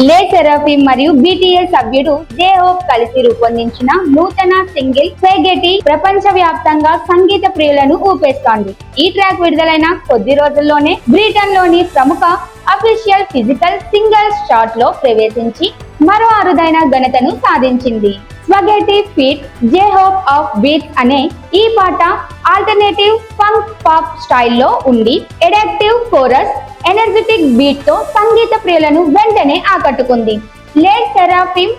లే సెరాఫిమ్ మరియు బీటీఎస్ సభ్యుడు జే హోప్ కలిసి రూపొందించిన నూతన సింగిల్ స్పాగెటీ ప్రపంచ వ్యాప్తంగా సంగీత ప్రియులను ఊపేస్తోంది. ఈ ట్రాక్ విడుదలైన కొద్ది రోజుల్లోనే బ్రిటన్ లోని ప్రముఖ అఫీషియల్ ఫిజికల్ సింగిల్స్ చార్ట్ లో ప్రవేశించి మరో అరుదైన ఘనతను సాధించింది. Spaghetti feat J hope of BTS అనే ఈ పాట ఆల్టర్నేటివ్ ఫంక్ పాప్ స్టైల్లో ఉండి ఎడాక్టివ్ కోరస్ ఎనర్జెటిక్ బీట్ తో సంగీత ప్రియులను వెంటనే ఆకట్టుకుంది. లే సెరాఫిమ్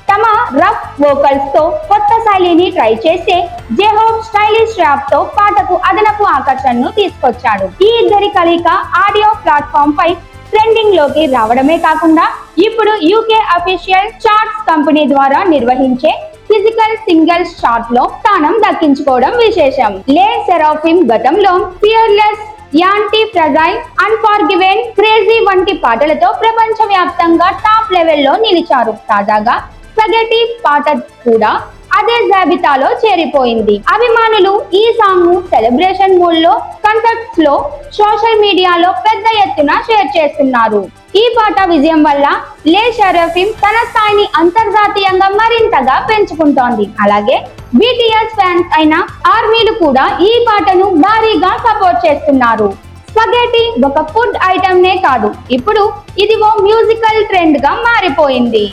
తమ రఫ్ వోకల్స్ తో కొత్త శైలిని ట్రై చేస్తే జే హోప్ స్టైలిష్ ర్యాప్ తో పాటకు అదనపు ఆకర్షణను తీసుకొచ్చాడు. ఈ ఇద్దరి కలయిక ఆడియో ప్లాట్ఫామ్ పై ట్రెండింగ్ లోకి రావడమే కాకుండా ఇప్పుడు యూకే అఫీషియల్ చార్ట్స్ కంపెనీ ద్వారా నిర్వహించే ఫిజికల్ సింగిల్స్ చార్ట్ లో స్థానం దక్కించుకోవడం విశేషం. లే సెరాఫిమ్ గతంలో ఫియర్లెస్, యాంటీ ఫ్రజైల్, అన్ఫార్గివెన్, క్రేజీ వంటి పాటలతో ప్రపంచ వ్యాప్తంగా టాప్ లెవెల్లో నిలిచారు. తాజాగా స్పాగెటీ పాట కూడా అదే జాబితాలో చేరిపోయింది. అభిమానులు ఈ సాంగ్ సెలబ్రేషన్ మూడ్ లో, కన్సర్ట్స్ లో, సోషల్ మీడియాలో పెద్ద ఎత్తున షేర్ చేస్తున్నారు. ఈ పాట విజయం వల్ల లే సెరాఫిమ్ తన స్థాయిని అంతర్జాతీయంగా మరింతగా పెంచుకుంటోంది. అలాగే బీటీఎస్ ఫ్యాన్స్ అయిన ఆర్మీలు కూడా ఈ పాటను భారీగా సపోర్ట్ చేస్తున్నారు. స్పాగెటీ ఒక ఫుడ్ ఐటమ్ నే కాదు, ఇప్పుడు ఇది ఓ మ్యూజికల్ ట్రెండ్ గా మారిపోయింది.